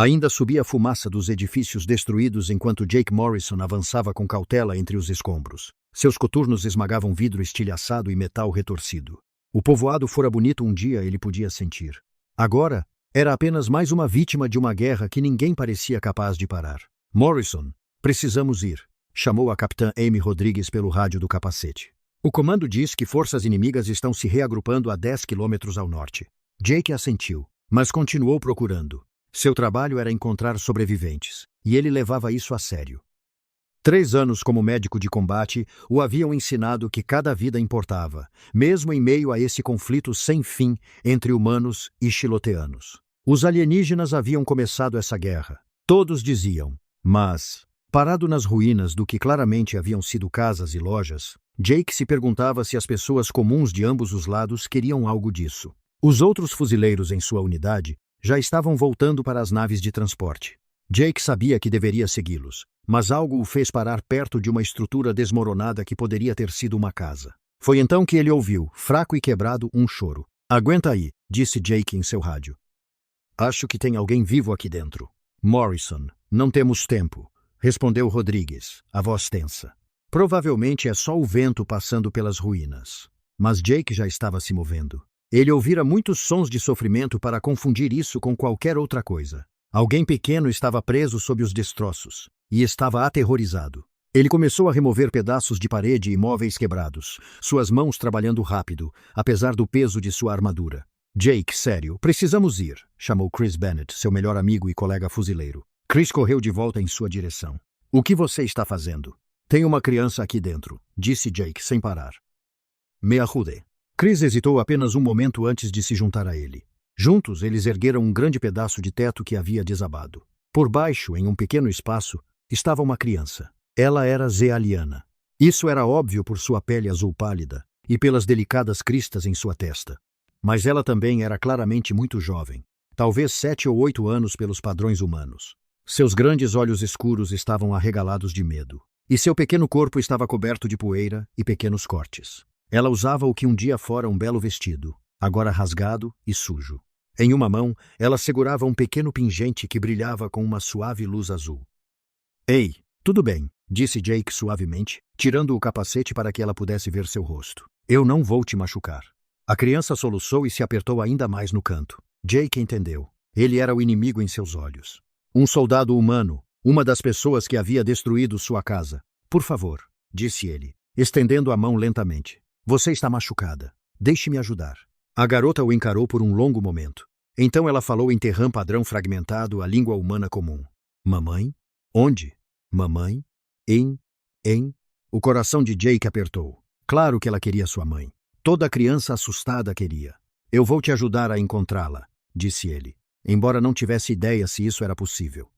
Ainda subia a fumaça dos edifícios destruídos enquanto Jake Morrison avançava com cautela entre os escombros. Seus coturnos esmagavam vidro estilhaçado e metal retorcido. O povoado fora bonito um dia, ele podia sentir. Agora, era apenas mais uma vítima de uma guerra que ninguém parecia capaz de parar. Morrison, precisamos ir, chamou a capitã Amy Rodrigues pelo rádio do capacete. O comando diz que forças inimigas estão se reagrupando a 10 quilômetros ao norte. Jake assentiu, mas continuou procurando. Seu trabalho era encontrar sobreviventes, e ele levava isso a sério. 3 anos como médico de combate o haviam ensinado que cada vida importava, mesmo em meio a esse conflito sem fim entre humanos e xiloteanos. Os alienígenas haviam começado essa guerra. Todos diziam, mas, parado nas ruínas do que claramente haviam sido casas e lojas, Jake se perguntava se as pessoas comuns de ambos os lados queriam algo disso. Os outros fuzileiros em sua unidade já estavam voltando para as naves de transporte. Jake sabia que deveria segui-los, mas algo o fez parar perto de uma estrutura desmoronada que poderia ter sido uma casa. Foi então que ele ouviu, fraco e quebrado, um choro. "Aguenta aí", disse Jake em seu rádio. "Acho que tem alguém vivo aqui dentro." "Morrison, não temos tempo", respondeu Rodrigues, a voz tensa. Provavelmente é só o vento passando pelas ruínas. Mas Jake já estava se movendo. Ele ouvira muitos sons de sofrimento para confundir isso com qualquer outra coisa. Alguém pequeno estava preso sob os destroços, e estava aterrorizado. Ele começou a remover pedaços de parede e móveis quebrados, suas mãos trabalhando rápido, apesar do peso de sua armadura. "Jake, sério, precisamos ir", chamou Chris Bennett, seu melhor amigo e colega fuzileiro. Chris correu de volta em sua direção. "O que você está fazendo?" "Tem uma criança aqui dentro", disse Jake sem parar. "Me ajude." Chris hesitou apenas um momento antes de se juntar a ele. Juntos, eles ergueram um grande pedaço de teto que havia desabado. Por baixo, em um pequeno espaço, estava uma criança. Ela era zealiana. Isso era óbvio por sua pele azul pálida e pelas delicadas cristas em sua testa. Mas ela também era claramente muito jovem, talvez 7 ou 8 anos pelos padrões humanos. Seus grandes olhos escuros estavam arregalados de medo, e seu pequeno corpo estava coberto de poeira e pequenos cortes. Ela usava o que um dia fora um belo vestido, agora rasgado e sujo. Em uma mão, ela segurava um pequeno pingente que brilhava com uma suave luz azul. "Ei, tudo bem", disse Jake suavemente, tirando o capacete para que ela pudesse ver seu rosto. "Eu não vou te machucar." A criança soluçou e se apertou ainda mais no canto. Jake entendeu. Ele era o inimigo em seus olhos. Um soldado humano, uma das pessoas que havia destruído sua casa. "Por favor", disse ele, estendendo a mão lentamente. "Você está machucada. Deixe-me ajudar." A garota o encarou por um longo momento. Então ela falou em terrã padrão fragmentado, a língua humana comum. "Mamãe? Onde? Mamãe? Em? O coração de Jake apertou. Claro que ela queria sua mãe. Toda criança assustada queria. "Eu vou te ajudar a encontrá-la", disse ele, embora não tivesse ideia se isso era possível.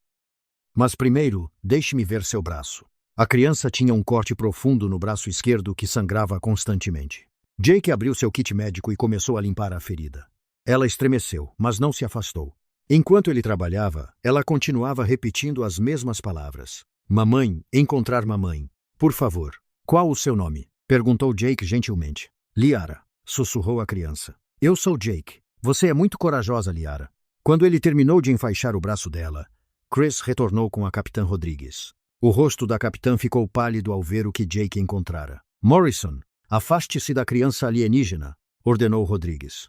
"Mas primeiro, deixe-me ver seu braço." A criança tinha um corte profundo no braço esquerdo que sangrava constantemente. Jake abriu seu kit médico e começou a limpar a ferida. Ela estremeceu, mas não se afastou. Enquanto ele trabalhava, ela continuava repetindo as mesmas palavras. "Mamãe, encontrar mamãe. Por favor." "Qual o seu nome?" perguntou Jake gentilmente. "Liara", sussurrou a criança. "Eu sou Jake. Você é muito corajosa, Liara." Quando ele terminou de enfaixar o braço dela, Chris retornou com a capitã Rodrigues. O rosto da capitã ficou pálido ao ver o que Jake encontrara. "Morrison, afaste-se da criança alienígena", ordenou Rodrigues.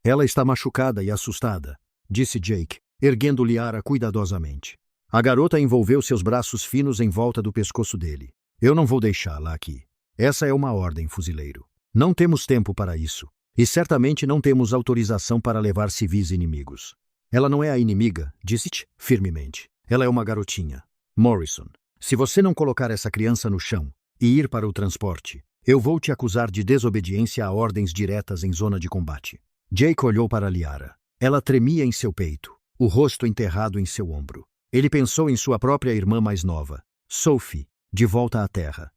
"Ela está machucada e assustada", disse Jake, erguendo Liara cuidadosamente. A garota envolveu seus braços finos em volta do pescoço dele. "Eu não vou deixá-la aqui. Essa é uma ordem, fuzileiro. Não temos tempo para isso. E certamente não temos autorização para levar civis inimigos." "Ela não é a inimiga", disse firmemente. "Ela é uma garotinha. Morrison, se você não colocar essa criança no chão e ir para o transporte, eu vou te acusar de desobediência a ordens diretas em zona de combate." Jake olhou para Liara. Ela tremia em seu peito, o rosto enterrado em seu ombro. Ele pensou em sua própria irmã mais nova, Sophie, de volta à Terra.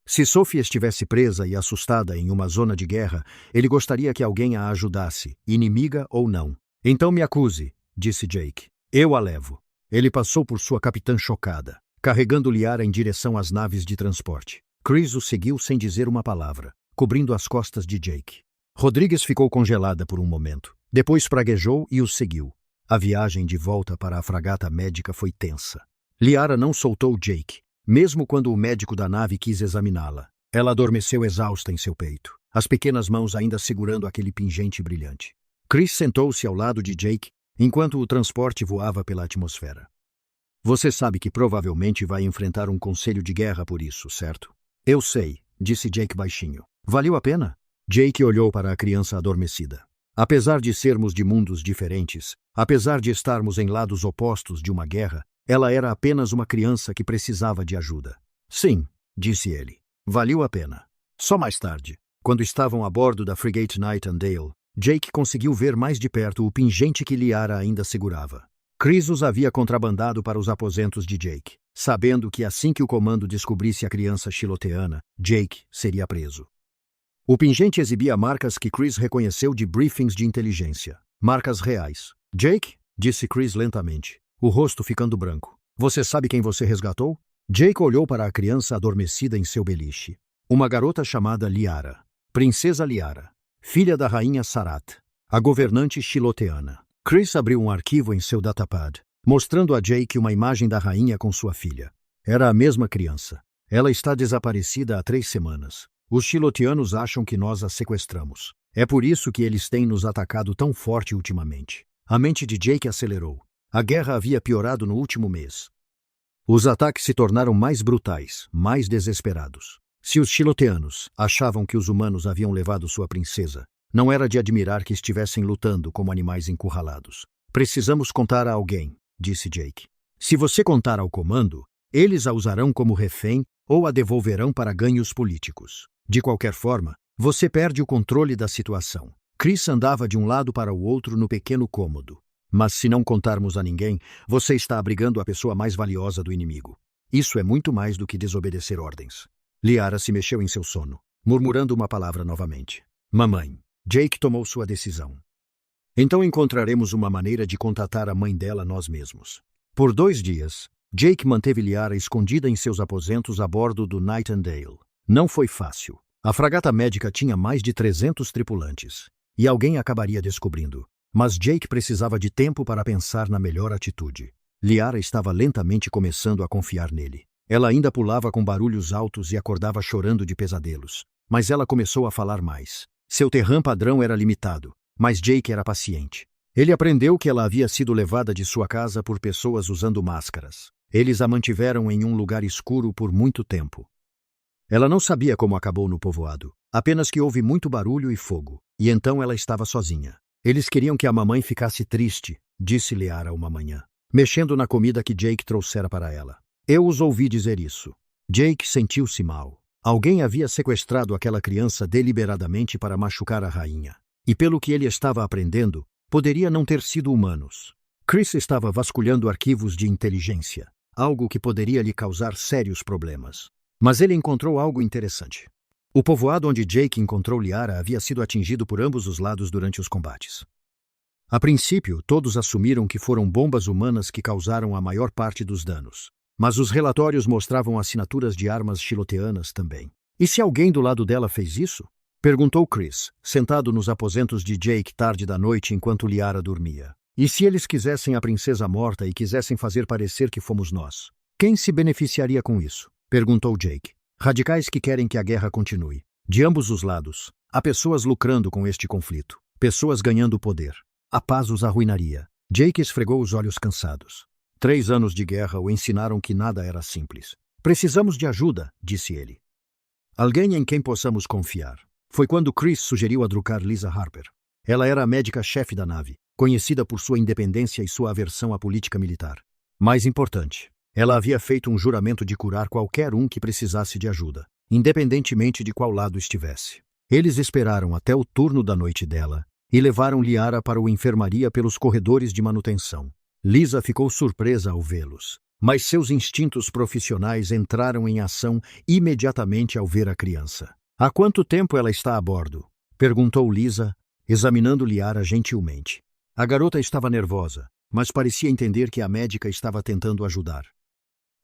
Se Sophie estivesse presa e assustada em uma zona de guerra, ele gostaria que alguém a ajudasse, inimiga ou não. "Então me acuse", disse Jake. "Eu a levo." Ele passou por sua capitã chocada, carregando Liara em direção às naves de transporte. Chris o seguiu sem dizer uma palavra, cobrindo as costas de Jake. Rodrigues ficou congelada por um momento. Depois praguejou e os seguiu. A viagem de volta para a fragata médica foi tensa. Liara não soltou Jake, mesmo quando o médico da nave quis examiná-la. Ela adormeceu exausta em seu peito, as pequenas mãos ainda segurando aquele pingente brilhante. Chris sentou-se ao lado de Jake, enquanto o transporte voava pela atmosfera. Você sabe que provavelmente vai enfrentar um conselho de guerra por isso, certo? Eu sei, disse Jake baixinho. Valeu a pena? Jake olhou para a criança adormecida. Apesar de sermos de mundos diferentes, apesar de estarmos em lados opostos de uma guerra, ela era apenas uma criança que precisava de ajuda. Sim, disse ele. Valeu a pena. Só mais tarde, quando estavam a bordo da frigate Nightingale, Jake conseguiu ver mais de perto o pingente que Liara ainda segurava. Chris os havia contrabandado para os aposentos de Jake, sabendo que assim que o comando descobrisse a criança xiloteana, Jake seria preso. O pingente exibia marcas que Chris reconheceu de briefings de inteligência. Marcas reais. Jake, disse Chris lentamente, o rosto ficando branco. Você sabe quem você resgatou? Jake olhou para a criança adormecida em seu beliche. Uma garota chamada Liara. Princesa Liara. Filha da rainha Sarat, a governante xiloteana. Chris abriu um arquivo em seu datapad, mostrando a Jake uma imagem da rainha com sua filha. Era a mesma criança. Ela está desaparecida há 3 semanas. Os xiloteanos acham que nós a sequestramos. É por isso que eles têm nos atacado tão forte ultimamente. A mente de Jake acelerou. A guerra havia piorado no último mês. Os ataques se tornaram mais brutais, mais desesperados. Se os xiloteanos achavam que os humanos haviam levado sua princesa, não era de admirar que estivessem lutando como animais encurralados. Precisamos contar a alguém, disse Jake. Se você contar ao comando, eles a usarão como refém ou a devolverão para ganhos políticos. De qualquer forma, você perde o controle da situação. Chris andava de um lado para o outro no pequeno cômodo. Mas se não contarmos a ninguém, você está abrigando a pessoa mais valiosa do inimigo. Isso é muito mais do que desobedecer ordens. Liara se mexeu em seu sono, murmurando uma palavra novamente. Mamãe. Jake tomou sua decisão. Então encontraremos uma maneira de contatar a mãe dela nós mesmos. Por 2 dias, Jake manteve Liara escondida em seus aposentos a bordo do Nightingale. Não foi fácil. A fragata médica tinha mais de 300 tripulantes. E alguém acabaria descobrindo. Mas Jake precisava de tempo para pensar na melhor atitude. Liara estava lentamente começando a confiar nele. Ela ainda pulava com barulhos altos e acordava chorando de pesadelos. Mas ela começou a falar mais. Seu terrão padrão era limitado, mas Jake era paciente. Ele aprendeu que ela havia sido levada de sua casa por pessoas usando máscaras. Eles a mantiveram em um lugar escuro por muito tempo. Ela não sabia como acabou no povoado, apenas que houve muito barulho e fogo, e então ela estava sozinha. Eles queriam que a mamãe ficasse triste, disse Liara uma manhã, mexendo na comida que Jake trouxera para ela. Eu os ouvi dizer isso. Jake sentiu-se mal. Alguém havia sequestrado aquela criança deliberadamente para machucar a rainha. E pelo que ele estava aprendendo, poderia não ter sido humanos. Chris estava vasculhando arquivos de inteligência, algo que poderia lhe causar sérios problemas. Mas ele encontrou algo interessante. O povoado onde Jake encontrou Liara havia sido atingido por ambos os lados durante os combates. A princípio, todos assumiram que foram bombas humanas que causaram a maior parte dos danos. Mas os relatórios mostravam assinaturas de armas xiloteanas também. E se alguém do lado dela fez isso? Perguntou Chris, sentado nos aposentos de Jake tarde da noite enquanto Liara dormia. E se eles quisessem a princesa morta e quisessem fazer parecer que fomos nós? Quem se beneficiaria com isso? Perguntou Jake. Radicais que querem que a guerra continue. De ambos os lados, há pessoas lucrando com este conflito. Pessoas ganhando poder. A paz os arruinaria. Jake esfregou os olhos cansados. 3 anos de guerra o ensinaram que nada era simples. Precisamos de ajuda, disse ele. Alguém em quem possamos confiar. Foi quando Chris sugeriu a Drukhar Lisa Harper. Ela era a médica-chefe da nave, conhecida por sua independência e sua aversão à política militar. Mais importante, ela havia feito um juramento de curar qualquer um que precisasse de ajuda, independentemente de qual lado estivesse. Eles esperaram até o turno da noite dela e levaram Liara para a enfermaria pelos corredores de manutenção. Lisa ficou surpresa ao vê-los, mas seus instintos profissionais entraram em ação imediatamente ao ver a criança. Há quanto tempo ela está a bordo? Perguntou Lisa, examinando Liara gentilmente. A garota estava nervosa, mas parecia entender que a médica estava tentando ajudar.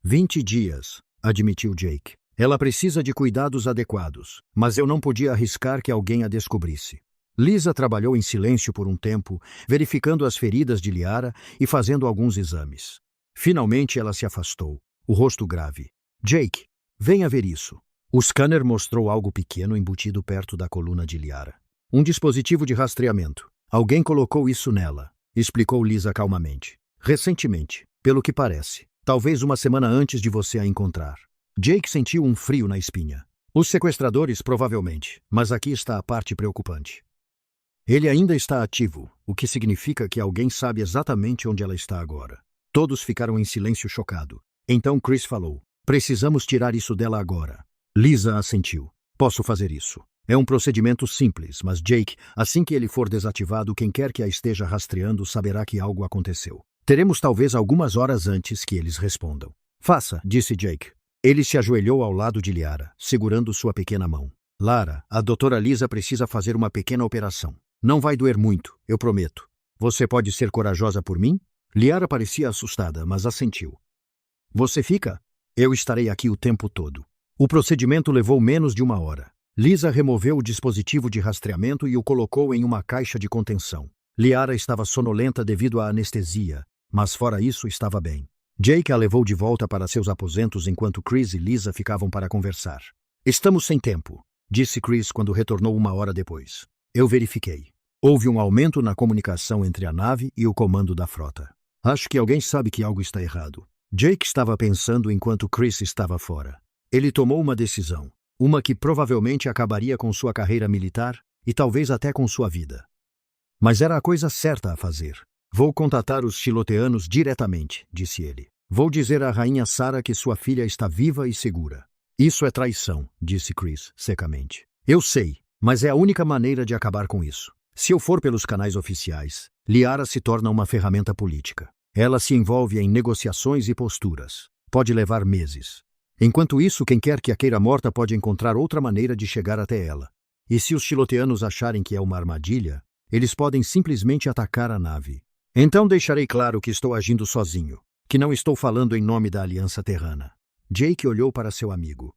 20 dias, admitiu Jake. Ela precisa de cuidados adequados, mas eu não podia arriscar que alguém a descobrisse. Lisa trabalhou em silêncio por um tempo, verificando as feridas de Liara e fazendo alguns exames. Finalmente ela se afastou, o rosto grave. Jake, venha ver isso. O scanner mostrou algo pequeno embutido perto da coluna de Liara. Um dispositivo de rastreamento. Alguém colocou isso nela, explicou Lisa calmamente. Recentemente, pelo que parece. Talvez uma semana antes de você a encontrar. Jake sentiu um frio na espinha. Os sequestradores, provavelmente, mas aqui está a parte preocupante. Ele ainda está ativo, o que significa que alguém sabe exatamente onde ela está agora. Todos ficaram em silêncio chocado. Então Chris falou, precisamos tirar isso dela agora. Lisa assentiu. Posso fazer isso. É um procedimento simples, mas Jake, assim que ele for desativado, quem quer que a esteja rastreando saberá que algo aconteceu. Teremos talvez algumas horas antes que eles respondam. Faça, disse Jake. Ele se ajoelhou ao lado de Liara, segurando sua pequena mão. Lara, a doutora Lisa precisa fazer uma pequena operação. Não vai doer muito, eu prometo. Você pode ser corajosa por mim? Liara parecia assustada, mas assentiu. Você fica? Eu estarei aqui o tempo todo. O procedimento levou menos de uma hora. Lisa removeu o dispositivo de rastreamento e o colocou em uma caixa de contenção. Liara estava sonolenta devido à anestesia, mas fora isso estava bem. Jake a levou de volta para seus aposentos enquanto Chris e Lisa ficavam para conversar. Estamos sem tempo, disse Chris quando retornou uma hora depois. Eu verifiquei. Houve um aumento na comunicação entre a nave e o comando da frota. Acho que alguém sabe que algo está errado. Jake estava pensando enquanto Chris estava fora. Ele tomou uma decisão, uma que provavelmente acabaria com sua carreira militar e talvez até com sua vida. Mas era a coisa certa a fazer. Vou contatar os Shiloteanos diretamente, disse ele. Vou dizer à rainha Sara que sua filha está viva e segura. Isso é traição, disse Chris, secamente. Eu sei, mas é a única maneira de acabar com isso. Se eu for pelos canais oficiais, Liara se torna uma ferramenta política. Ela se envolve em negociações e posturas. Pode levar meses. Enquanto isso, quem quer que a queira morta pode encontrar outra maneira de chegar até ela. E se os Shiloteanos acharem que é uma armadilha, eles podem simplesmente atacar a nave. Então deixarei claro que estou agindo sozinho, que não estou falando em nome da Aliança Terrana. Jake olhou para seu amigo.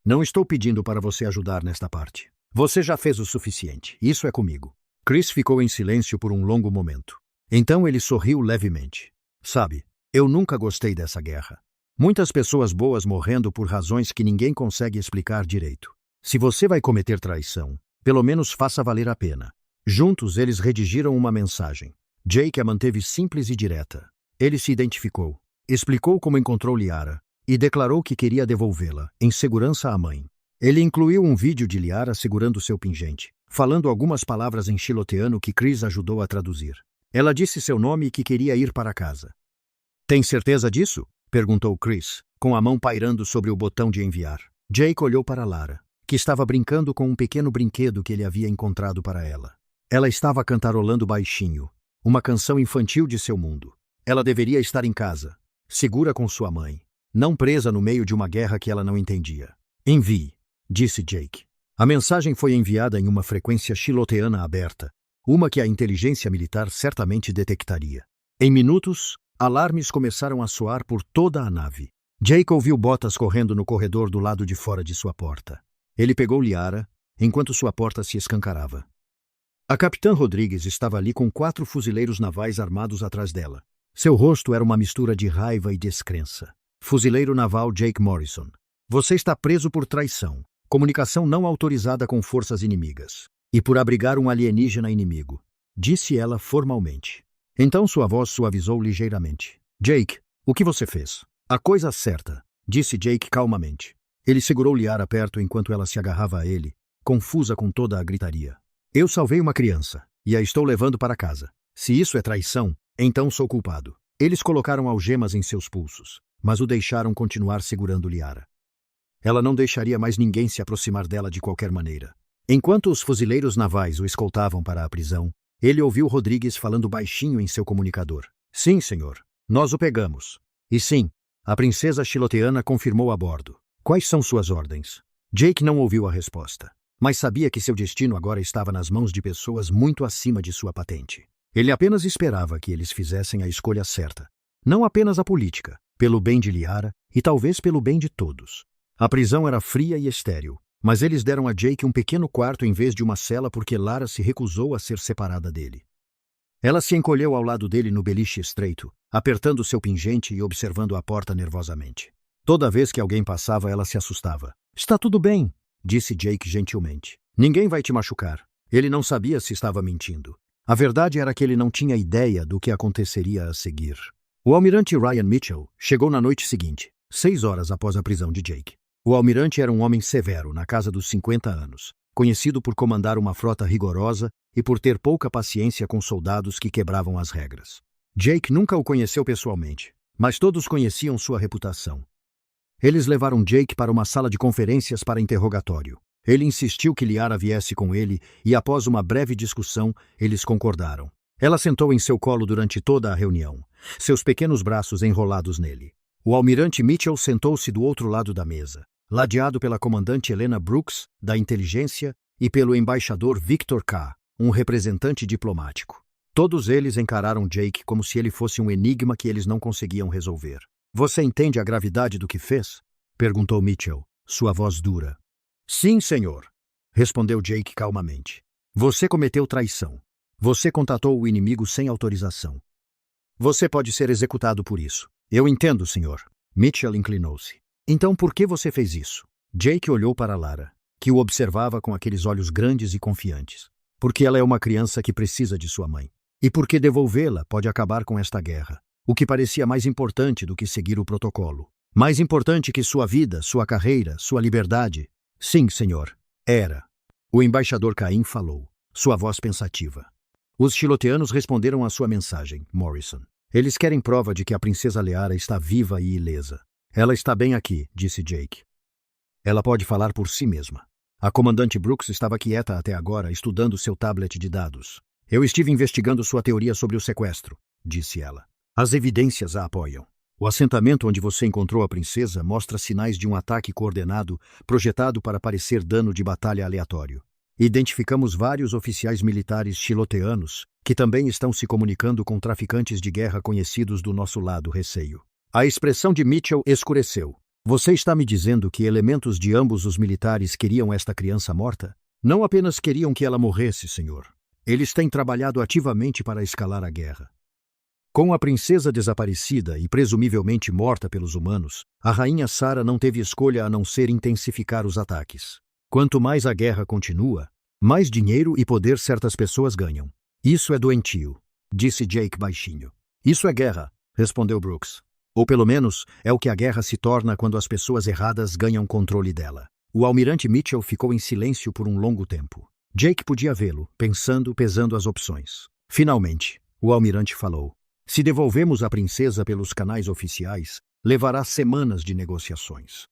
Não estou pedindo para você ajudar nesta parte. Você já fez o suficiente. Isso é comigo. Chris ficou em silêncio por um longo momento. Então ele sorriu levemente. Sabe, eu nunca gostei dessa guerra. Muitas pessoas boas morrendo por razões que ninguém consegue explicar direito. Se você vai cometer traição, pelo menos faça valer a pena. Juntos eles redigiram uma mensagem. Jake a manteve simples e direta. Ele se identificou, explicou como encontrou Liara e declarou que queria devolvê-la, em segurança à mãe. Ele incluiu um vídeo de Liara segurando seu pingente, falando algumas palavras em Shiloteano que Chris ajudou a traduzir. Ela disse seu nome e que queria ir para casa. Tem certeza disso? Perguntou Chris, com a mão pairando sobre o botão de enviar. Jake olhou para Lara, que estava brincando com um pequeno brinquedo que ele havia encontrado para ela. Ela estava cantarolando baixinho, uma canção infantil de seu mundo. Ela deveria estar em casa, segura com sua mãe, não presa no meio de uma guerra que ela não entendia. Envie, disse Jake. A mensagem foi enviada em uma frequência shiloteana aberta, uma que a inteligência militar certamente detectaria. Em minutos, alarmes começaram a soar por toda a nave. Jake ouviu botas correndo no corredor do lado de fora de sua porta. Ele pegou Liara, enquanto sua porta se escancarava. A capitã Rodrigues estava ali com 4 fuzileiros navais armados atrás dela. Seu rosto era uma mistura de raiva e descrença. Fuzileiro naval Jake Morrison. Você está preso por traição, comunicação não autorizada com forças inimigas, e por abrigar um alienígena inimigo, disse ela formalmente. Então sua voz suavizou ligeiramente. Jake, o que você fez? A coisa certa, disse Jake calmamente. Ele segurou Liara perto enquanto ela se agarrava a ele, confusa com toda a gritaria. Eu salvei uma criança, e a estou levando para casa. Se isso é traição, então sou culpado. Eles colocaram algemas em seus pulsos, mas o deixaram continuar segurando Liara. Ela não deixaria mais ninguém se aproximar dela de qualquer maneira. Enquanto os fuzileiros navais o escoltavam para a prisão, ele ouviu Rodrigues falando baixinho em seu comunicador. Sim, senhor. Nós o pegamos. E sim, a princesa Shiloteana confirmou a bordo. Quais são suas ordens? Jake não ouviu a resposta, mas sabia que seu destino agora estava nas mãos de pessoas muito acima de sua patente. Ele apenas esperava que eles fizessem a escolha certa. Não apenas a política, pelo bem de Liara e talvez pelo bem de todos. A prisão era fria e estéril, Mas eles deram a Jake um pequeno quarto em vez de uma cela porque Lara se recusou a ser separada dele. Ela se encolheu ao lado dele no beliche estreito, apertando seu pingente e observando a porta nervosamente. Toda vez que alguém passava, ela se assustava. Está tudo bem, disse Jake gentilmente. Ninguém vai te machucar. Ele não sabia se estava mentindo. A verdade era que ele não tinha ideia do que aconteceria a seguir. O almirante Ryan Mitchell chegou na noite seguinte, 6 horas após a prisão de Jake. O almirante era um homem severo, na casa dos 50 anos, conhecido por comandar uma frota rigorosa e por ter pouca paciência com soldados que quebravam as regras. Jake nunca o conheceu pessoalmente, mas todos conheciam sua reputação. Eles levaram Jake para uma sala de conferências para interrogatório. Ele insistiu que Liara viesse com ele e, após uma breve discussão, eles concordaram. Ela sentou em seu colo durante toda a reunião, seus pequenos braços enrolados nele. O almirante Mitchell sentou-se do outro lado da mesa, ladeado pela comandante Helena Brooks, da inteligência, e pelo embaixador Victor K., um representante diplomático. Todos eles encararam Jake como se ele fosse um enigma que eles não conseguiam resolver. Você entende a gravidade do que fez? Perguntou Mitchell, sua voz dura. Sim, senhor, respondeu Jake calmamente. Você cometeu traição. Você contatou o inimigo sem autorização. Você pode ser executado por isso. Eu entendo, senhor. Mitchell inclinou-se. Então por que você fez isso? Jake olhou para Lara, que o observava com aqueles olhos grandes e confiantes. Porque ela é uma criança que precisa de sua mãe. E porque devolvê-la pode acabar com esta guerra. O que parecia mais importante do que seguir o protocolo. Mais importante que sua vida, sua carreira, sua liberdade. Sim, senhor. Era. O embaixador Caim falou, sua voz pensativa. Os xiloteanos responderam à sua mensagem, Morrison. Eles querem prova de que a princesa Liara está viva e ilesa. Ela está bem aqui, disse Jake. Ela pode falar por si mesma. A comandante Brooks estava quieta até agora, estudando seu tablet de dados. Eu estive investigando sua teoria sobre o sequestro, disse ela. As evidências a apoiam. O assentamento onde você encontrou a princesa mostra sinais de um ataque coordenado projetado para parecer dano de batalha aleatório. Identificamos vários oficiais militares xiloteanos que também estão se comunicando com traficantes de guerra conhecidos do nosso lado receio. A expressão de Mitchell escureceu. Você está me dizendo que elementos de ambos os militares queriam esta criança morta? Não apenas queriam que ela morresse, senhor. Eles têm trabalhado ativamente para escalar a guerra. Com a princesa desaparecida e presumivelmente morta pelos humanos, a rainha Sara não teve escolha a não ser intensificar os ataques. Quanto mais a guerra continua, mais dinheiro e poder certas pessoas ganham. Isso é doentio, disse Jake baixinho. Isso é guerra, respondeu Brooks. Ou pelo menos é o que a guerra se torna quando as pessoas erradas ganham controle dela. O almirante Mitchell ficou em silêncio por um longo tempo. Jake podia vê-lo, pensando, pesando as opções. Finalmente, o almirante falou. Se devolvemos a princesa pelos canais oficiais, levará semanas de negociações.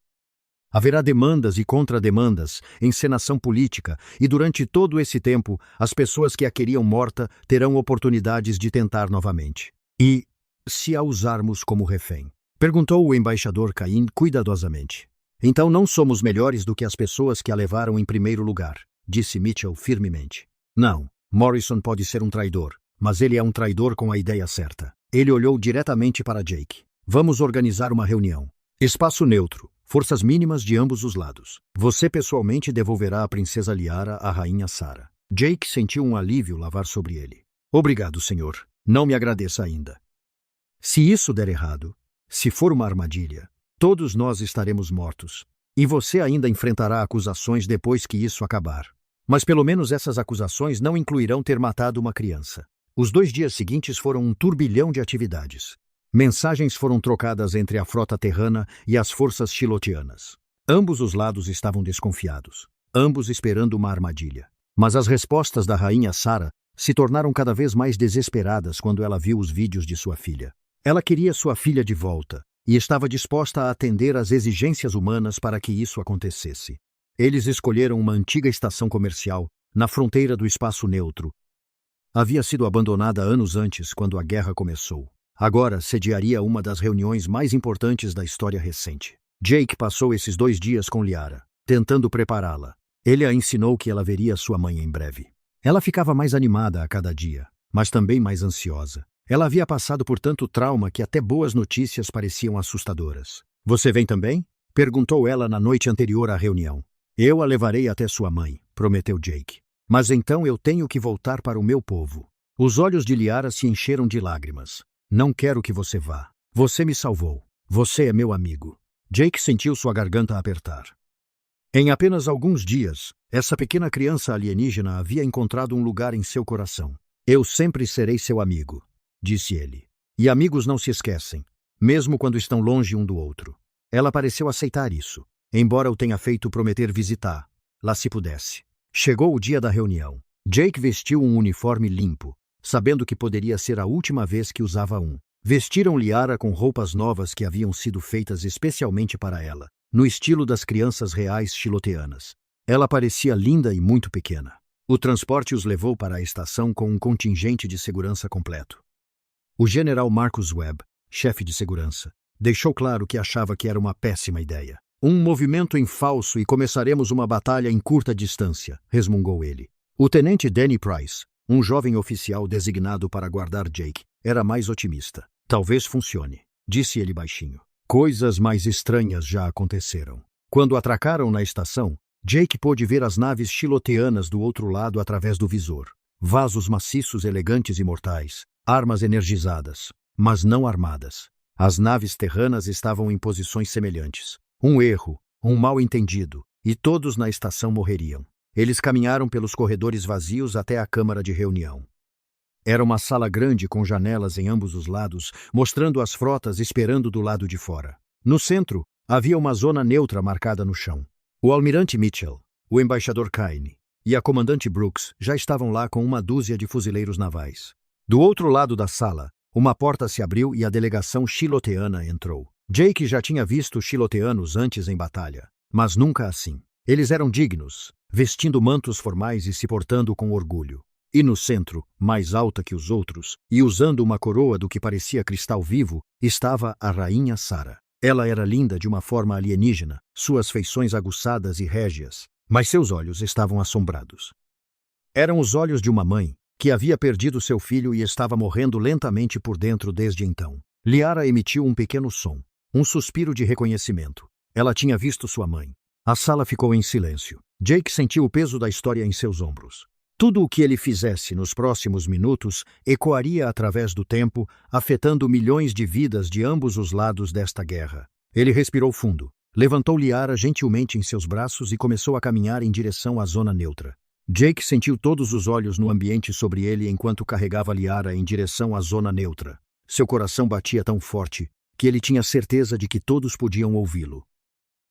Haverá demandas e contrademandas, encenação política, e durante todo esse tempo, as pessoas que a queriam morta terão oportunidades de tentar novamente. E, se a usarmos como refém? Perguntou o embaixador Caim cuidadosamente. Então não somos melhores do que as pessoas que a levaram em primeiro lugar, disse Mitchell firmemente. Não, Morrison pode ser um traidor, mas ele é um traidor com a ideia certa. Ele olhou diretamente para Jake. Vamos organizar uma reunião. Espaço neutro, forças mínimas de ambos os lados. Você pessoalmente devolverá a princesa Liara à rainha Sara. Jake sentiu um alívio lavar sobre ele. Obrigado, senhor. Não me agradeça ainda. Se isso der errado, se for uma armadilha, todos nós estaremos mortos. E você ainda enfrentará acusações depois que isso acabar. Mas pelo menos essas acusações não incluirão ter matado uma criança. Os 2 dias seguintes foram um turbilhão de atividades. Mensagens foram trocadas entre a frota terrana e as forças xiloteanas. Ambos os lados estavam desconfiados, ambos esperando uma armadilha. Mas as respostas da rainha Sara se tornaram cada vez mais desesperadas quando ela viu os vídeos de sua filha. Ela queria sua filha de volta e estava disposta a atender às exigências humanas para que isso acontecesse. Eles escolheram uma antiga estação comercial, na fronteira do espaço neutro. Havia sido abandonada anos antes, quando a guerra começou. Agora sediaria uma das reuniões mais importantes da história recente. Jake passou esses 2 dias com Liara, tentando prepará-la. Ele a ensinou que ela veria sua mãe em breve. Ela ficava mais animada a cada dia, mas também mais ansiosa. Ela havia passado por tanto trauma que até boas notícias pareciam assustadoras. Você vem também? Perguntou ela na noite anterior à reunião. Eu a levarei até sua mãe, prometeu Jake. Mas então eu tenho que voltar para o meu povo. Os olhos de Liara se encheram de lágrimas. Não quero que você vá. Você me salvou. Você é meu amigo. Jake sentiu sua garganta apertar. Em apenas alguns dias, essa pequena criança alienígena havia encontrado um lugar em seu coração. Eu sempre serei seu amigo, disse ele. E amigos não se esquecem, mesmo quando estão longe um do outro. Ela pareceu aceitar isso, embora o tenha feito prometer visitar, lá se pudesse. Chegou o dia da reunião. Jake vestiu um uniforme limpo, sabendo que poderia ser a última vez que usava um. Vestiram Liara com roupas novas que haviam sido feitas especialmente para ela, no estilo das crianças reais xiloteanas. Ela parecia linda e muito pequena. O transporte os levou para a estação com um contingente de segurança completo. O general Marcus Webb, chefe de segurança, deixou claro que achava que era uma péssima ideia. Um movimento em falso e começaremos uma batalha em curta distância, resmungou ele. O tenente Danny Price, um jovem oficial designado para guardar Jake, era mais otimista. Talvez funcione, disse ele baixinho. Coisas mais estranhas já aconteceram. Quando atracaram na estação, Jake pôde ver as naves xiloteanas do outro lado através do visor. Vasos maciços elegantes e mortais, armas energizadas, mas não armadas. As naves terranas estavam em posições semelhantes. Um erro, um mal-entendido, e todos na estação morreriam. Eles caminharam pelos corredores vazios até a câmara de reunião. Era uma sala grande com janelas em ambos os lados, mostrando as frotas esperando do lado de fora. No centro, havia uma zona neutra marcada no chão. O almirante Mitchell, o embaixador Kine e a comandante Brooks já estavam lá com uma dúzia de fuzileiros navais. Do outro lado da sala, uma porta se abriu e a delegação xiloteana entrou. Jake já tinha visto os xiloteanos antes em batalha, mas nunca assim. Eles eram dignos, vestindo mantos formais e se portando com orgulho. E no centro, mais alta que os outros, e usando uma coroa do que parecia cristal vivo, estava a rainha Sara. Ela era linda de uma forma alienígena, suas feições aguçadas e régias, mas seus olhos estavam assombrados. Eram os olhos de uma mãe, que havia perdido seu filho e estava morrendo lentamente por dentro desde então. Liara emitiu um pequeno som, um suspiro de reconhecimento. Ela tinha visto sua mãe. A sala ficou em silêncio. Jake sentiu o peso da história em seus ombros. Tudo o que ele fizesse nos próximos minutos ecoaria através do tempo, afetando milhões de vidas de ambos os lados desta guerra. Ele respirou fundo, levantou Liara gentilmente em seus braços e começou a caminhar em direção à zona neutra. Jake sentiu todos os olhos no ambiente sobre ele enquanto carregava Liara em direção à zona neutra. Seu coração batia tão forte que ele tinha certeza de que todos podiam ouvi-lo.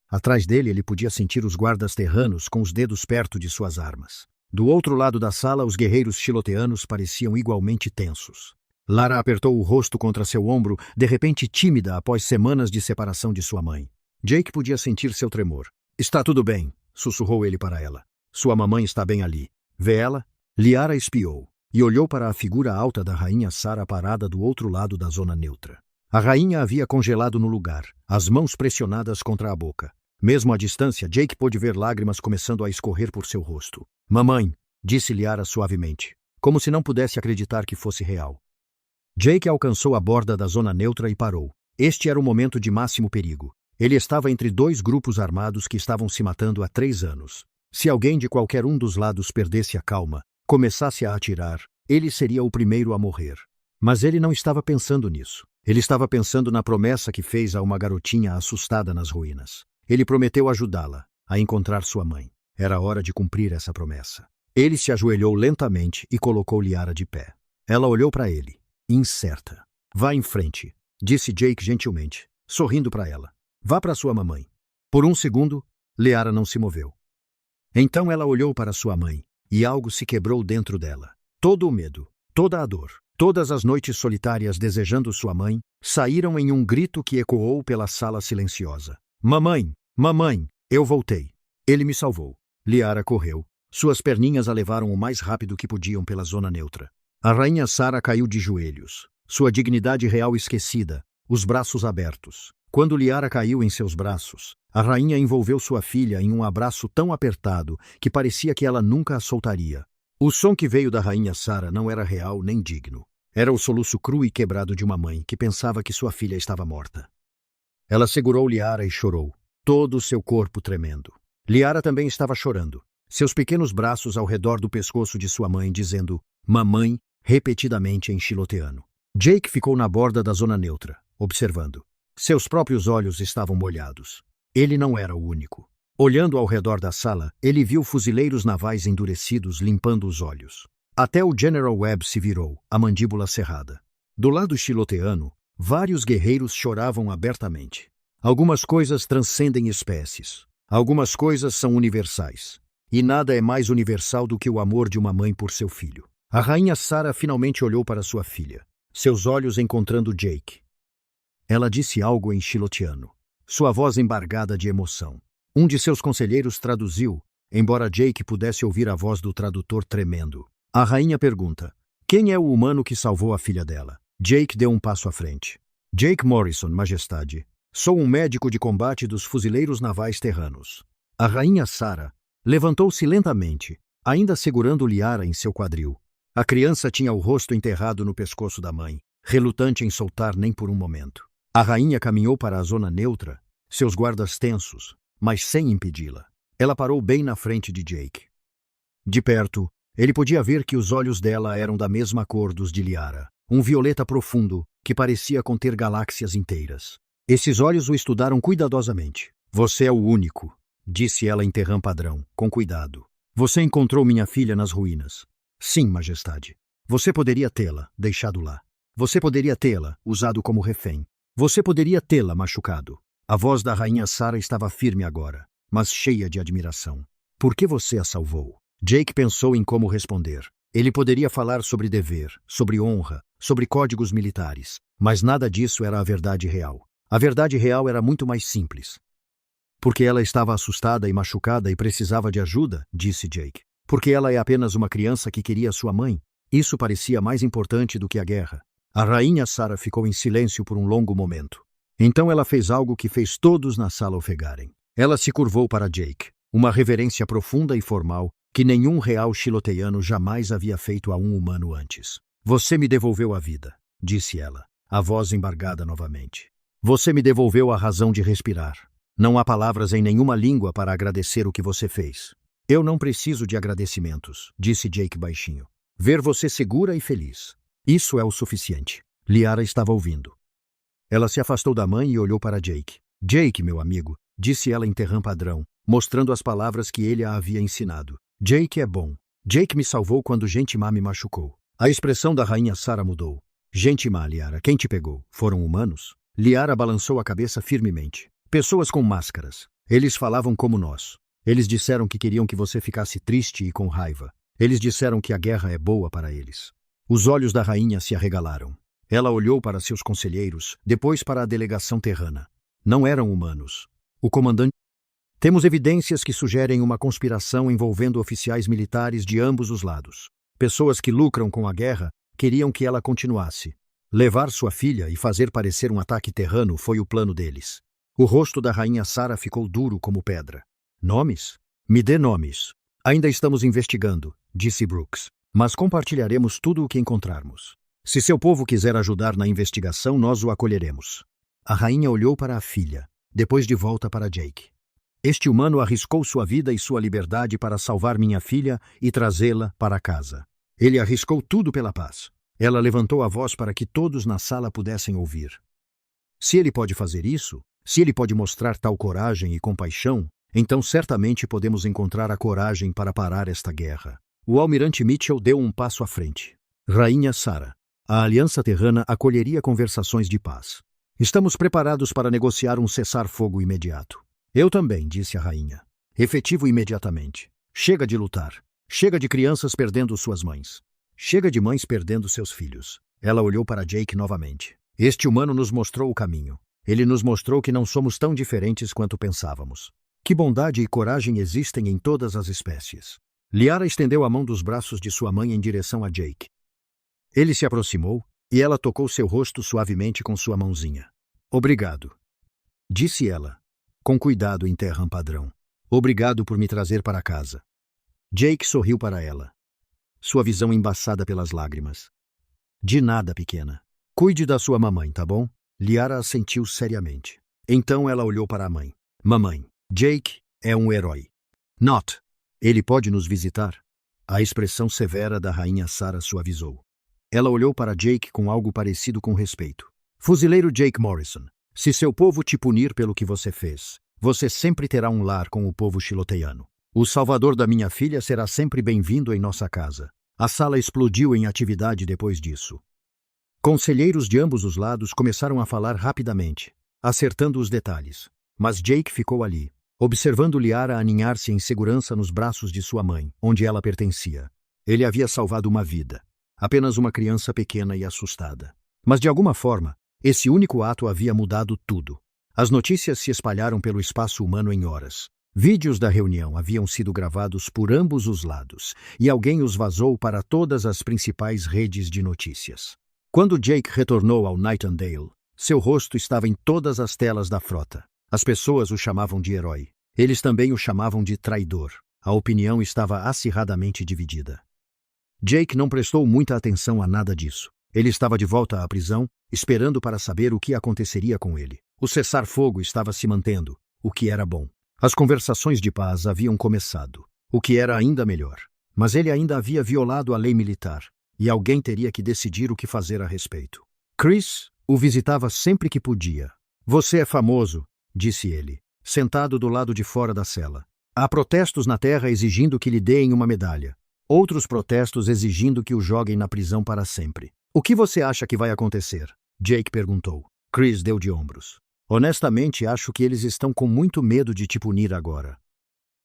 Atrás dele ele podia sentir os guardas terranos com os dedos perto de suas armas. Do outro lado da sala, os guerreiros xiloteanos pareciam igualmente tensos. Lara apertou o rosto contra seu ombro, de repente tímida após semanas de separação de sua mãe. Jake podia sentir seu tremor. Está tudo bem, sussurrou ele para ela. Sua mamãe está bem ali. Vê ela? Liara espiou e olhou para a figura alta da rainha Sara parada do outro lado da zona neutra. A rainha havia congelado no lugar, as mãos pressionadas contra a boca. Mesmo à distância, Jake pôde ver lágrimas começando a escorrer por seu rosto. Mamãe, disse Liara suavemente, como se não pudesse acreditar que fosse real. Jake alcançou a borda da zona neutra e parou. Este era o momento de máximo perigo. Ele estava entre dois grupos armados que estavam se matando há 3 anos. Se alguém de qualquer um dos lados perdesse a calma, começasse a atirar, ele seria o primeiro a morrer. Mas ele não estava pensando nisso. Ele estava pensando na promessa que fez a uma garotinha assustada nas ruínas. Ele prometeu ajudá-la a encontrar sua mãe. Era hora de cumprir essa promessa. Ele se ajoelhou lentamente e colocou Liara de pé. Ela olhou para ele, incerta. Vá em frente, disse Jake gentilmente, sorrindo para ela. Vá para sua mamãe. Por um segundo, Liara não se moveu. Então ela olhou para sua mãe, e algo se quebrou dentro dela. Todo o medo, toda a dor, todas as noites solitárias desejando sua mãe, saíram em um grito que ecoou pela sala silenciosa. Mamãe, mamãe, eu voltei. Ele me salvou. Liara correu. Suas perninhas a levaram o mais rápido que podiam pela zona neutra. A rainha Sara caiu de joelhos, sua dignidade real esquecida, os braços abertos. Quando Liara caiu em seus braços, a rainha envolveu sua filha em um abraço tão apertado que parecia que ela nunca a soltaria. O som que veio da rainha Sara não era real nem digno. Era o soluço cru e quebrado de uma mãe que pensava que sua filha estava morta. Ela segurou Liara e chorou, todo o seu corpo tremendo. Liara também estava chorando, seus pequenos braços ao redor do pescoço de sua mãe, dizendo "mamãe" repetidamente em xiloteano. Jake ficou na borda da zona neutra, observando. Seus próprios olhos estavam molhados. Ele não era o único. Olhando ao redor da sala, ele viu fuzileiros navais endurecidos limpando os olhos. Até o General Webb se virou, a mandíbula cerrada. Do lado xiloteano, vários guerreiros choravam abertamente. Algumas coisas transcendem espécies. Algumas coisas são universais. E nada é mais universal do que o amor de uma mãe por seu filho. A rainha Sarah finalmente olhou para sua filha, seus olhos encontrando Jake. Ela disse algo em xilotiano, sua voz embargada de emoção. Um de seus conselheiros traduziu, embora Jake pudesse ouvir a voz do tradutor tremendo. A rainha pergunta, quem é o humano que salvou a filha dela? Jake deu um passo à frente. Jake Morrison, majestade. Sou um médico de combate dos fuzileiros navais terranos. A rainha Sarah levantou-se lentamente, ainda segurando Liara em seu quadril. A criança tinha o rosto enterrado no pescoço da mãe, relutante em soltar nem por um momento. A rainha caminhou para a zona neutra, seus guardas tensos, mas sem impedi-la. Ela parou bem na frente de Jake. De perto, ele podia ver que os olhos dela eram da mesma cor dos de Liara, um violeta profundo que parecia conter galáxias inteiras. Esses olhos o estudaram cuidadosamente. Você é o único, disse ela em terrã padrão, com cuidado. Você encontrou minha filha nas ruínas. Sim, majestade. Você poderia tê-la deixado lá. Você poderia tê-la usado como refém. Você poderia tê-la machucado. A voz da rainha Sarah estava firme agora, mas cheia de admiração. Por que você a salvou? Jake pensou em como responder. Ele poderia falar sobre dever, sobre honra, sobre códigos militares, mas nada disso era a verdade real. A verdade real era muito mais simples. Porque ela estava assustada e machucada e precisava de ajuda, disse Jake. Porque ela é apenas uma criança que queria sua mãe. Isso parecia mais importante do que a guerra. A rainha Sarah ficou em silêncio por um longo momento. Então ela fez algo que fez todos na sala ofegarem. Ela se curvou para Jake, uma reverência profunda e formal que nenhum real xiloteano jamais havia feito a um humano antes. Você me devolveu a vida, disse ela, a voz embargada novamente. Você me devolveu a razão de respirar. Não há palavras em nenhuma língua para agradecer o que você fez. Eu não preciso de agradecimentos, disse Jake baixinho. Ver você segura e feliz. Isso é o suficiente. Liara estava ouvindo. Ela se afastou da mãe e olhou para Jake. Jake, meu amigo, disse ela em terrã padrão, mostrando as palavras que ele a havia ensinado. Jake é bom. Jake me salvou quando gente má me machucou. A expressão da rainha Sarah mudou. Gente má, Liara, quem te pegou? Foram humanos? Liara balançou a cabeça firmemente. Pessoas com máscaras. Eles falavam como nós. Eles disseram que queriam que você ficasse triste e com raiva. Eles disseram que a guerra é boa para eles. Os olhos da rainha se arregalaram. Ela olhou para seus conselheiros, depois para a delegação terrana. Não eram humanos. O comandante... Temos evidências que sugerem uma conspiração envolvendo oficiais militares de ambos os lados. Pessoas que lucram com a guerra queriam que ela continuasse. Levar sua filha e fazer parecer um ataque terrano foi o plano deles. O rosto da rainha Sarah ficou duro como pedra. Nomes? Me dê nomes. Ainda estamos investigando, disse Brooks. Mas compartilharemos tudo o que encontrarmos. Se seu povo quiser ajudar na investigação, nós o acolheremos. A rainha olhou para a filha, depois de volta para Jake. Este humano arriscou sua vida e sua liberdade para salvar minha filha e trazê-la para casa. Ele arriscou tudo pela paz. Ela levantou a voz para que todos na sala pudessem ouvir. Se ele pode fazer isso, se ele pode mostrar tal coragem e compaixão, então certamente podemos encontrar a coragem para parar esta guerra. O almirante Mitchell deu um passo à frente. Rainha Sarah, a Aliança Terrana acolheria conversações de paz. Estamos preparados para negociar um cessar-fogo imediato. Eu também, disse a rainha. Efetivo imediatamente. Chega de lutar. Chega de crianças perdendo suas mães. Chega de mães perdendo seus filhos. Ela olhou para Jake novamente. Este humano nos mostrou o caminho. Ele nos mostrou que não somos tão diferentes quanto pensávamos. Que bondade e coragem existem em todas as espécies. Liara estendeu a mão dos braços de sua mãe em direção a Jake. Ele se aproximou, e ela tocou seu rosto suavemente com sua mãozinha. Obrigado, disse ela, com cuidado em terrã padrão. Obrigado por me trazer para casa. Jake sorriu para ela, sua visão embaçada pelas lágrimas. De nada, pequena. Cuide da sua mamãe, tá bom? Liara assentiu seriamente. Então ela olhou para a mãe. Mamãe, Jake é um herói. Not. Ele pode nos visitar? A expressão severa da rainha Sarah suavizou. Ela olhou para Jake com algo parecido com respeito. Fuzileiro Jake Morrison, se seu povo te punir pelo que você fez, você sempre terá um lar com o povo xiloteiano. O salvador da minha filha será sempre bem-vindo em nossa casa. A sala explodiu em atividade depois disso. Conselheiros de ambos os lados começaram a falar rapidamente, acertando os detalhes. Mas Jake ficou ali, observando Liara aninhar-se em segurança nos braços de sua mãe, onde ela pertencia. Ele havia salvado uma vida. Apenas uma criança pequena e assustada. Mas de alguma forma, esse único ato havia mudado tudo. As notícias se espalharam pelo espaço humano em horas. Vídeos da reunião haviam sido gravados por ambos os lados, e alguém os vazou para todas as principais redes de notícias. Quando Jake retornou ao Nightingale, seu rosto estava em todas as telas da frota. As pessoas o chamavam de herói. Eles também o chamavam de traidor. A opinião estava acirradamente dividida. Jake não prestou muita atenção a nada disso. Ele estava de volta à prisão, esperando para saber o que aconteceria com ele. O cessar-fogo estava se mantendo, o que era bom. As conversações de paz haviam começado, o que era ainda melhor. Mas ele ainda havia violado a lei militar, e alguém teria que decidir o que fazer a respeito. Chris o visitava sempre que podia. Você é famoso, disse ele, sentado do lado de fora da cela. Há protestos na terra exigindo que lhe deem uma medalha. Outros protestos exigindo que o joguem na prisão para sempre. O que você acha que vai acontecer? Jake perguntou. Chris deu de ombros. Honestamente, acho que eles estão com muito medo de te punir agora.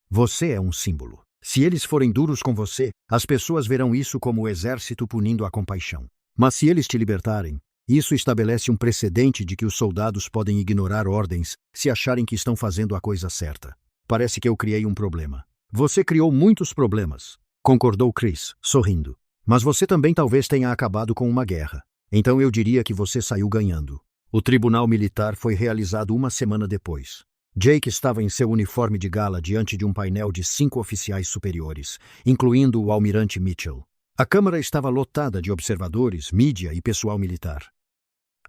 Você é um símbolo. Se eles forem duros com você, as pessoas verão isso como o exército punindo a compaixão. Mas se eles te libertarem, isso estabelece um precedente de que os soldados podem ignorar ordens se acharem que estão fazendo a coisa certa. Parece que eu criei um problema. Você criou muitos problemas, concordou Chris, sorrindo. Mas você também talvez tenha acabado com uma guerra. Então eu diria que você saiu ganhando. O tribunal militar foi realizado uma semana depois. Jake estava em seu uniforme de gala diante de um painel de 5 oficiais superiores, incluindo o almirante Mitchell. A câmara estava lotada de observadores, mídia e pessoal militar.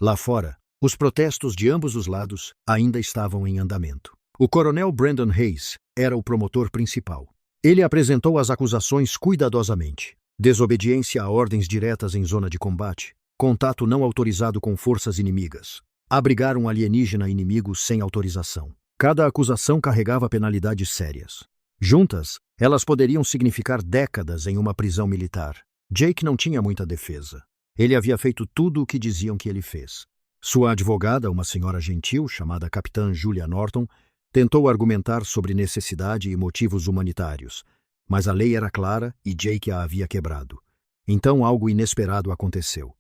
Lá fora, os protestos de ambos os lados ainda estavam em andamento. O coronel Brandon Hayes era o promotor principal. Ele apresentou as acusações cuidadosamente. Desobediência a ordens diretas em zona de combate, contato não autorizado com forças inimigas, abrigar um alienígena inimigo sem autorização. Cada acusação carregava penalidades sérias. Juntas, elas poderiam significar décadas em uma prisão militar. Jake não tinha muita defesa. Ele havia feito tudo o que diziam que ele fez. Sua advogada, uma senhora gentil chamada Capitã Julia Norton, tentou argumentar sobre necessidade e motivos humanitários, mas a lei era clara e Jake a havia quebrado. Então algo inesperado aconteceu.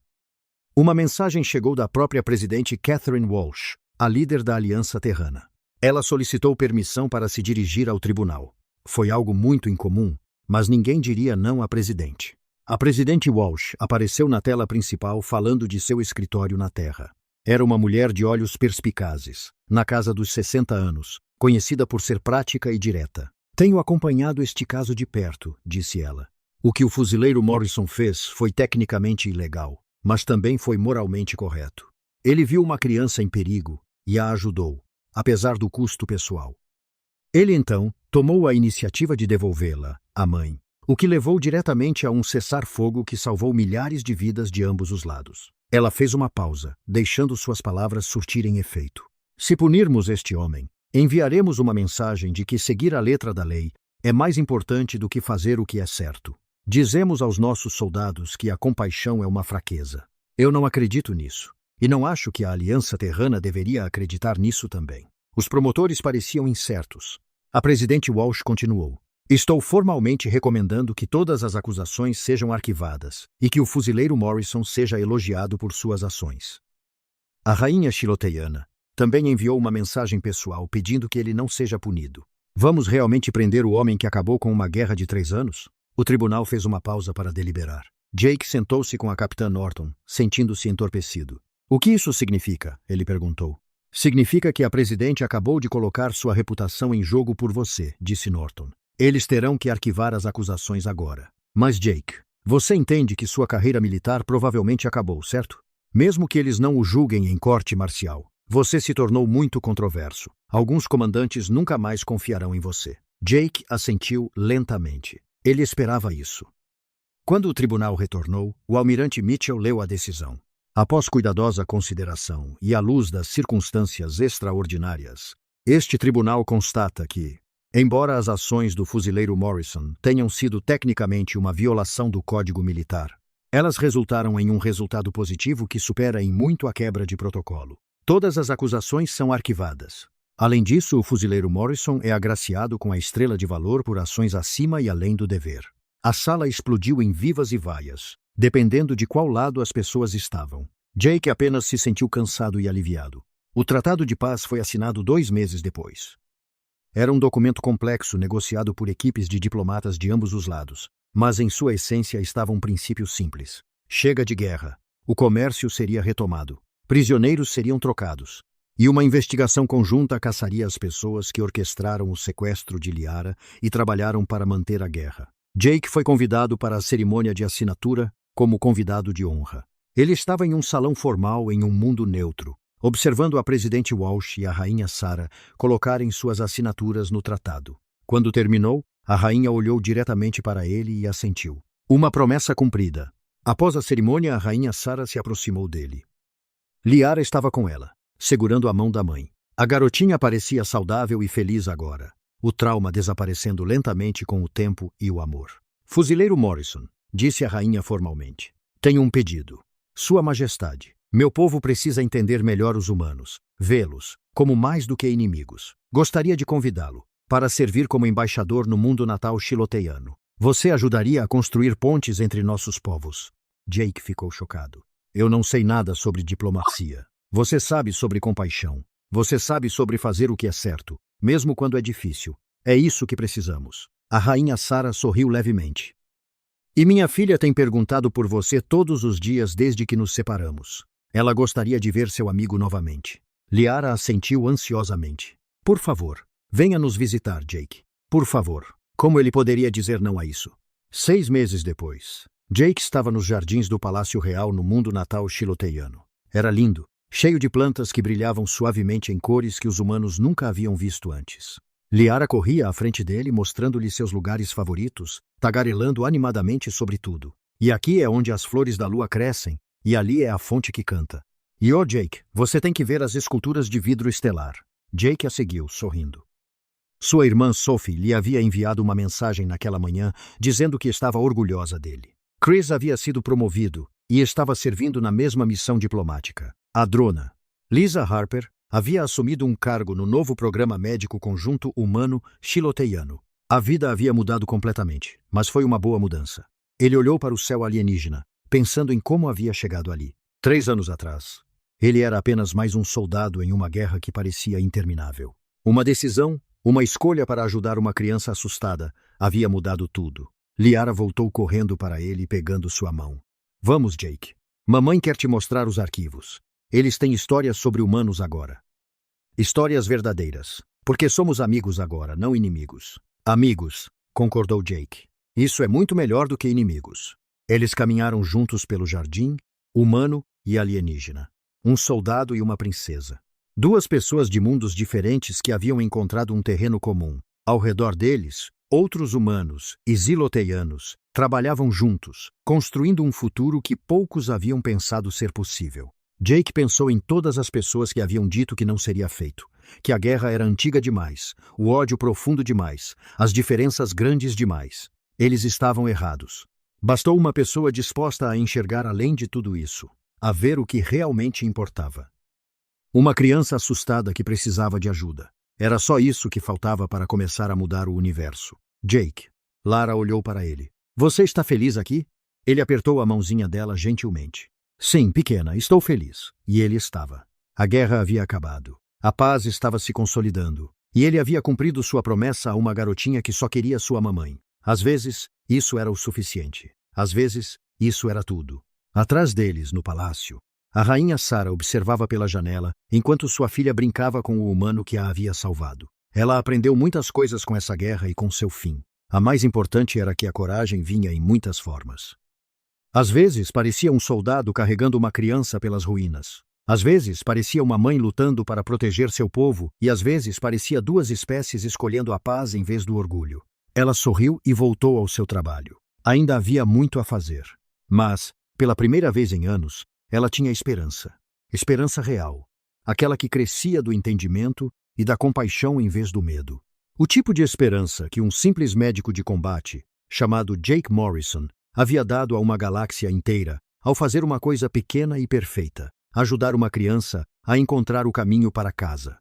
Uma mensagem chegou da própria presidente Catherine Walsh, a líder da Aliança Terrana. Ela solicitou permissão para se dirigir ao tribunal. Foi algo muito incomum, mas ninguém diria não à presidente. A presidente Walsh apareceu na tela principal falando de seu escritório na Terra. Era uma mulher de olhos perspicazes, na casa dos 60 anos, conhecida por ser prática e direta. Tenho acompanhado este caso de perto, disse ela. O que o fuzileiro Morrison fez foi tecnicamente ilegal, mas também foi moralmente correto. Ele viu uma criança em perigo e a ajudou, apesar do custo pessoal. Ele então tomou a iniciativa de devolvê-la à mãe, o que levou diretamente a um cessar-fogo que salvou milhares de vidas de ambos os lados. Ela fez uma pausa, deixando suas palavras surtirem efeito. Se punirmos este homem, enviaremos uma mensagem de que seguir a letra da lei é mais importante do que fazer o que é certo. Dizemos aos nossos soldados que a compaixão é uma fraqueza. Eu não acredito nisso. E não acho que a Aliança Terrana deveria acreditar nisso também. Os promotores pareciam incertos. A presidente Walsh continuou. Estou formalmente recomendando que todas as acusações sejam arquivadas e que o fuzileiro Morrison seja elogiado por suas ações. A rainha xiloteiana também enviou uma mensagem pessoal pedindo que ele não seja punido. Vamos realmente prender o homem que acabou com uma guerra de 3 anos? O tribunal fez uma pausa para deliberar. Jake sentou-se com a capitã Norton, sentindo-se entorpecido. O que isso significa? Ele perguntou. Significa que a presidente acabou de colocar sua reputação em jogo por você, disse Norton. Eles terão que arquivar as acusações agora. Mas Jake, você entende que sua carreira militar provavelmente acabou, certo? Mesmo que eles não o julguem em corte marcial. Você se tornou muito controverso. Alguns comandantes nunca mais confiarão em você. Jake assentiu lentamente. Ele esperava isso. Quando o tribunal retornou, o almirante Mitchell leu a decisão. Após cuidadosa consideração e à luz das circunstâncias extraordinárias, este tribunal constata que, embora as ações do fuzileiro Morrison tenham sido tecnicamente uma violação do Código Militar, elas resultaram em um resultado positivo que supera em muito a quebra de protocolo. Todas as acusações são arquivadas. Além disso, o fuzileiro Morrison é agraciado com a estrela de valor por ações acima e além do dever. A sala explodiu em vivas e vaias, dependendo de qual lado as pessoas estavam. Jake apenas se sentiu cansado e aliviado. O Tratado de Paz foi assinado 2 meses depois. Era um documento complexo negociado por equipes de diplomatas de ambos os lados, mas em sua essência estava um princípio simples. Chega de guerra. O comércio seria retomado. Prisioneiros seriam trocados. E uma investigação conjunta caçaria as pessoas que orquestraram o sequestro de Liara e trabalharam para manter a guerra. Jake foi convidado para a cerimônia de assinatura como convidado de honra. Ele estava em um salão formal em um mundo neutro, observando a presidente Walsh e a rainha Sarah colocarem suas assinaturas no tratado. Quando terminou, a rainha olhou diretamente para ele e assentiu. Uma promessa cumprida. Após a cerimônia, a rainha Sarah se aproximou dele. Liara estava com ela, segurando a mão da mãe. A garotinha parecia saudável e feliz agora, o trauma desaparecendo lentamente com o tempo e o amor. Fuzileiro Morrison, disse a rainha formalmente. Tenho um pedido. Sua Majestade, meu povo precisa entender melhor os humanos, vê-los como mais do que inimigos. Gostaria de convidá-lo para servir como embaixador no mundo natal xiloteiano. Você ajudaria a construir pontes entre nossos povos? Jake ficou chocado. Eu não sei nada sobre diplomacia. Você sabe sobre compaixão. Você sabe sobre fazer o que é certo, mesmo quando é difícil. É isso que precisamos. A rainha Sarah sorriu levemente. E minha filha tem perguntado por você todos os dias desde que nos separamos. Ela gostaria de ver seu amigo novamente. Liara assentiu ansiosamente. Por favor, venha nos visitar, Jake. Por favor. Como ele poderia dizer não a isso? 6 meses depois, Jake estava nos jardins do Palácio Real no mundo natal xiloteiano. Era lindo, cheio de plantas que brilhavam suavemente em cores que os humanos nunca haviam visto antes. Liara corria à frente dele, mostrando-lhe seus lugares favoritos, tagarelando animadamente sobre tudo. E aqui é onde as flores da lua crescem, e ali é a fonte que canta. E Jake, você tem que ver as esculturas de vidro estelar. Jake a seguiu, sorrindo. Sua irmã Sophie lhe havia enviado uma mensagem naquela manhã, dizendo que estava orgulhosa dele. Chris havia sido promovido e estava servindo na mesma missão diplomática. A Drona, Lisa Harper, havia assumido um cargo no novo programa médico conjunto humano xiloteiano. A vida havia mudado completamente, mas foi uma boa mudança. Ele olhou para o céu alienígena, pensando em como havia chegado ali. 3 anos atrás, ele era apenas mais um soldado em uma guerra que parecia interminável. Uma decisão, uma escolha para ajudar uma criança assustada, havia mudado tudo. Liara voltou correndo para ele, pegando sua mão. Vamos, Jake. Mamãe quer te mostrar os arquivos. Eles têm histórias sobre humanos agora. Histórias verdadeiras. Porque somos amigos agora, não inimigos. Amigos, concordou Jake. Isso é muito melhor do que inimigos. Eles caminharam juntos pelo jardim, humano e alienígena. Um soldado e uma princesa. 2 pessoas de mundos diferentes que haviam encontrado um terreno comum. Ao redor deles, outros humanos e xiloteianos trabalhavam juntos, construindo um futuro que poucos haviam pensado ser possível. Jake pensou em todas as pessoas que haviam dito que não seria feito, que a guerra era antiga demais, o ódio profundo demais, as diferenças grandes demais. Eles estavam errados. Bastou uma pessoa disposta a enxergar além de tudo isso, a ver o que realmente importava. Uma criança assustada que precisava de ajuda. Era só isso que faltava para começar a mudar o universo. Jake. Lara olhou para ele. Você está feliz aqui? Ele apertou a mãozinha dela gentilmente. Sim, pequena, estou feliz. E ele estava. A guerra havia acabado. A paz estava se consolidando. E ele havia cumprido sua promessa a uma garotinha que só queria sua mamãe. Às vezes, isso era o suficiente. Às vezes, isso era tudo. Atrás deles, no palácio, a rainha Sarah observava pela janela, enquanto sua filha brincava com o humano que a havia salvado. Ela aprendeu muitas coisas com essa guerra e com seu fim. A mais importante era que a coragem vinha em muitas formas. Às vezes, parecia um soldado carregando uma criança pelas ruínas. Às vezes parecia uma mãe lutando para proteger seu povo, e às vezes parecia duas espécies escolhendo a paz em vez do orgulho. Ela sorriu e voltou ao seu trabalho. Ainda havia muito a fazer. Mas, pela primeira vez em anos, ela tinha esperança. Esperança real. Aquela que crescia do entendimento e da compaixão em vez do medo. O tipo de esperança que um simples médico de combate, chamado Jake Morrison, havia dado a uma galáxia inteira ao fazer uma coisa pequena e perfeita: ajudar uma criança a encontrar o caminho para casa.